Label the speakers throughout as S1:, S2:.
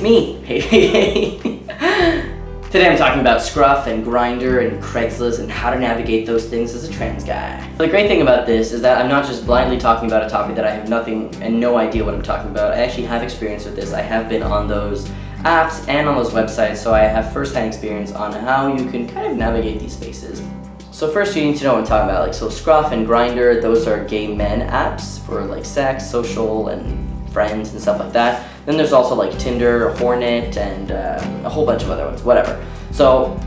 S1: me. Hey. Today I'm talking about Scruff and Grindr and Craigslist and how to navigate those things as a trans guy. The great thing about this is that I'm not just blindly talking about a topic that I have nothing and no idea what I'm talking about. I actually have experience with this. I have been on those apps and on those websites, so I have first-hand experience on how you can kind of navigate these spaces. So first you need to know what I'm talking about. So Scruff and Grindr, those are gay men apps for like sex, social, and friends and stuff like that. Then there's also like Tinder, Hornet, and a whole bunch of other ones, whatever. So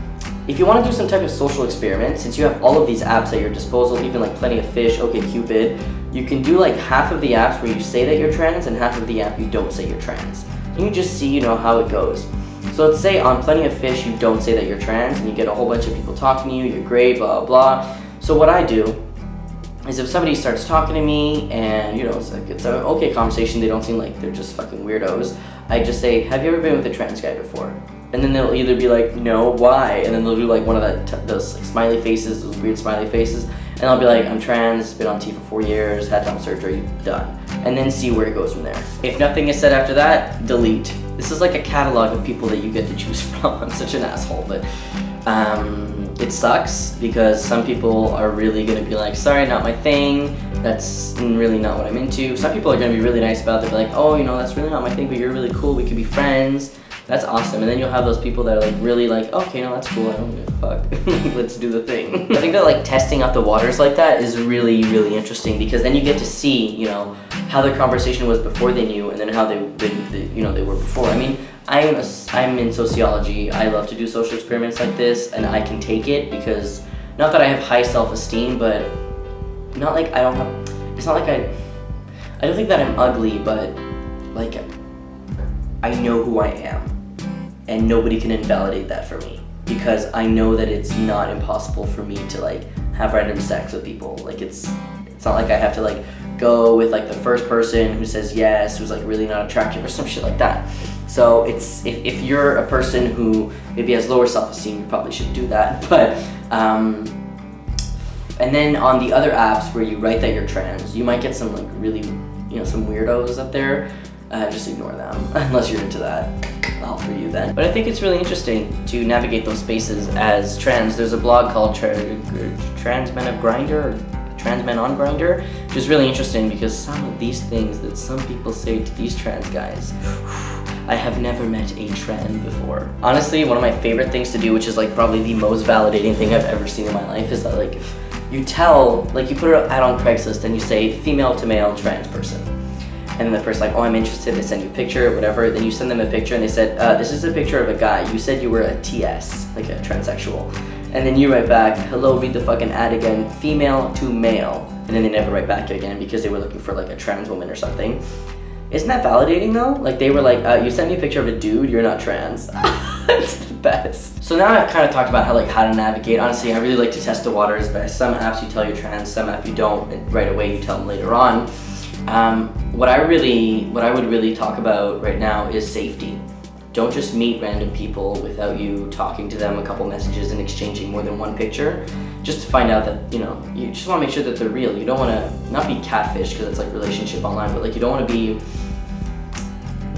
S1: if you want to do some type of social experiment, since you have all of these apps at your disposal, even like Plenty of Fish, OkCupid, you can do like half of the apps where you say that you're trans and half of the app you don't say you're trans. And you just see, how it goes. So let's say on Plenty of Fish you don't say that you're trans and you get a whole bunch of people talking to you, you're great, blah, blah, blah. So what I do is if somebody starts talking to me and, it's an okay conversation, they don't seem like they're just fucking weirdos, I just say, have you ever been with a trans guy before? And then they'll either be like, no, why? And then they'll do like one of those like smiley faces, those weird smiley faces, and I'll be like, I'm trans, been on T for 4 years, had top surgery, done. And then see where it goes from there. If nothing is said after that, delete. This is like a catalog of people that you get to choose from. I'm such an asshole, but it sucks because some people are really gonna be like, sorry, not my thing, that's really not what I'm into. Some people are gonna be really nice about it, they'll be like, oh, that's really not my thing, but you're really cool, we could be friends. That's awesome. And then you'll have those people that are like really like, okay, no, that's cool, I don't give a fuck. Let's do the thing. I think that like testing out the waters like that is really, really interesting because then you get to see, how their conversation was before they knew and then how they were before. I mean, I'm in sociology. I love to do social experiments like this and I can take it because, not that I have high self-esteem, but not like I don't have, it's not like I don't think that I'm ugly, but like I know who I am. And nobody can invalidate that for me because I know that it's not impossible for me to like have random sex with people. Like it's not like I have to like go with like the first person who says yes, who's like really not attractive or some shit like that. So it's if you're a person who maybe has lower self-esteem, you probably should do that. But and then on the other apps where you write that you're trans, you might get some like really some weirdos up there. Just ignore them unless you're into that. All for you then. But I think it's really interesting to navigate those spaces as trans. There's a blog called Trans Men of Grindr, or Trans Men on Grindr, which is really interesting because some of these things that some people say to these trans guys, I have never met a trans before. Honestly, one of my favorite things to do, which is like probably the most validating thing I've ever seen in my life, is that like you put it out on Craigslist and you say female to male trans person. And then the person's like, oh, I'm interested, they send you a picture, whatever, then you send them a picture and they said, this is a picture of a guy, you said you were a TS, like a transsexual. And then you write back, hello, read the fucking ad again, female to male. And then they never write back again because they were looking for like a trans woman or something. Isn't that validating though? Like they were like, you sent me a picture of a dude, you're not trans. It's the best. So now I've kind of talked about how to navigate. Honestly, I really like to test the waters, but some apps you tell you're trans, some app you don't, and right away you tell them later on. What I would really talk about right now is safety. Don't just meet random people without you talking to them a couple messages and exchanging more than one picture, just to find out that, you just want to make sure that they're real. You don't want to, not be catfish because it's like relationship online, but like you don't want to be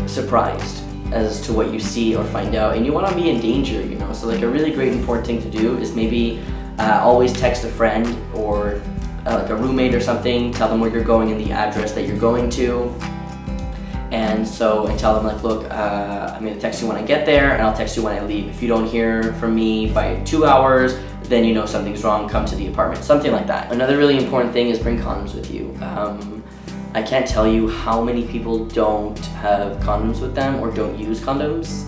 S1: surprised as to what you see or find out, and you want to be in danger, So like a really great important thing to do is maybe always text a friend or like a roommate or something, tell them where you're going and the address that you're going to. And tell them like, look, I'm gonna text you when I get there and I'll text you when I leave. If you don't hear from me by 2 hours, then something's wrong, come to the apartment, something like that. Another really important thing is bring condoms with you. I can't tell you how many people don't have condoms with them or don't use condoms,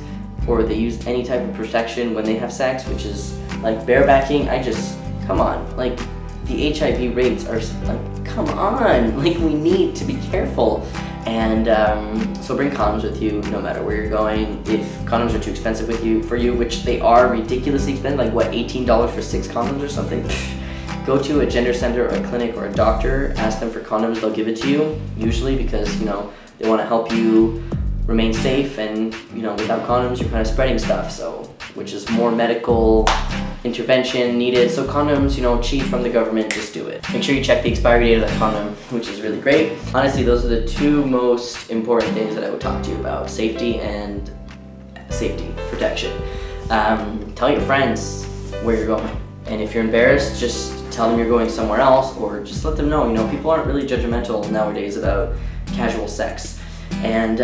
S1: or they use any type of protection when they have sex, which is like barebacking. Come on, like, the HIV rates are like, come on, like we need to be careful. And so bring condoms with you no matter where you're going. If condoms are too expensive for you, which they are ridiculously expensive, like what, $18 for 6 condoms or something? Go to a gender center or a clinic or a doctor, ask them for condoms, they'll give it to you, usually because, they want to help you remain safe, and, without condoms you're kind of spreading stuff, so, which is more medical intervention needed. So condoms, cheap from the government, just do it. Make sure you check the expiry date of that condom, which is really great. Honestly, those are the two most important things that I would talk to you about, safety and safety, protection. Tell your friends where you're going. And if you're embarrassed, just tell them you're going somewhere else, or just let them know. You know, people aren't really judgmental nowadays about casual sex. And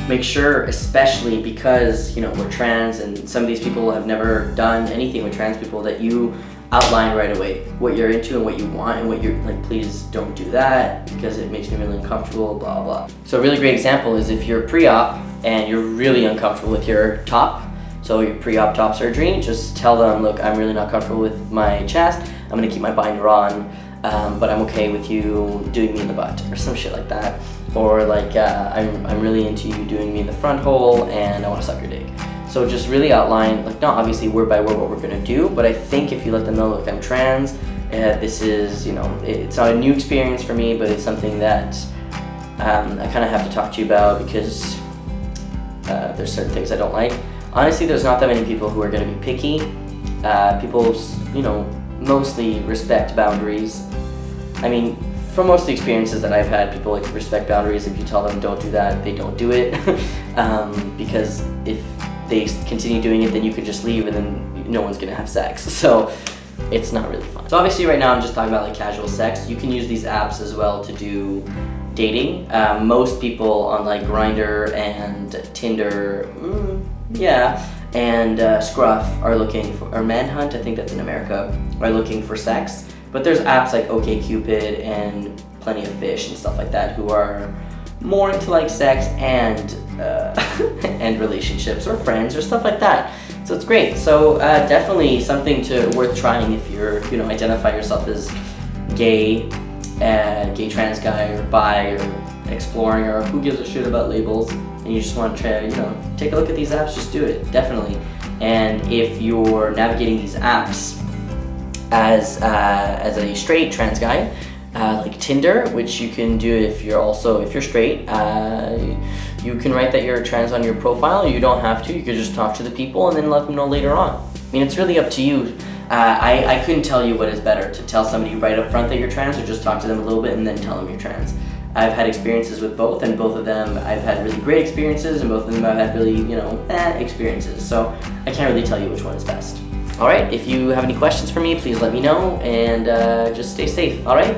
S1: make sure, especially because, you know, we're trans and some of these people have never done anything with trans people, that you outline right away what you're into and what you want and what you're like, please don't do that because it makes me really uncomfortable, blah, blah. So a really great example is if you're pre-op and you're really uncomfortable with your top, so your pre-op top surgery, just tell them, look, I'm really not comfortable with my chest, I'm gonna keep my binder on, but I'm okay with you doing me in the butt, or some shit like that. Or like, I'm really into you doing me in the front hole and I wanna suck your dick. So just really outline, like not obviously word by word what we're gonna do, but I think if you let them know, look, I'm trans, this is, you know, it's not a new experience for me, but it's something that I kind of have to talk to you about because there's certain things I don't like. Honestly, there's not that many people who are gonna be picky. People, you know, mostly respect boundaries. I mean, from most of the experiences that I've had, people like respect boundaries. If you tell them don't do that, they don't do it. Because if they continue doing it, then you could just leave and then no one's gonna have sex. So it's not really fun. So obviously right now I'm just talking about like casual sex. You can use these apps as well to do dating. Most people on like Grindr and Tinder, yeah, and Scruff are looking for, or Manhunt, I think that's in America, are looking for sex. But there's apps like OkCupid and Plenty of Fish and stuff like that who are more into like sex and and relationships or friends or stuff like that. So it's great. So definitely something worth trying if you're, you know, identify yourself as gay, gay trans guy or bi or exploring or who gives a shit about labels, and you just want to try, you know, take a look at these apps, just do it, definitely. And if you're navigating these apps as a straight trans guy, like Tinder, which you can do if you're straight, you can write that you're trans on your profile. You don't have to, you could just talk to the people and then let them know later on. I mean, it's really up to you. I couldn't tell you what is better, to tell somebody right up front that you're trans or just talk to them a little bit and then tell them you're trans. I've had experiences with both, and both of them I've had really great experiences, and both of them I've had really, you know, experiences. So I can't really tell you which one is best. Alright, if you have any questions for me, please let me know, and just stay safe, alright?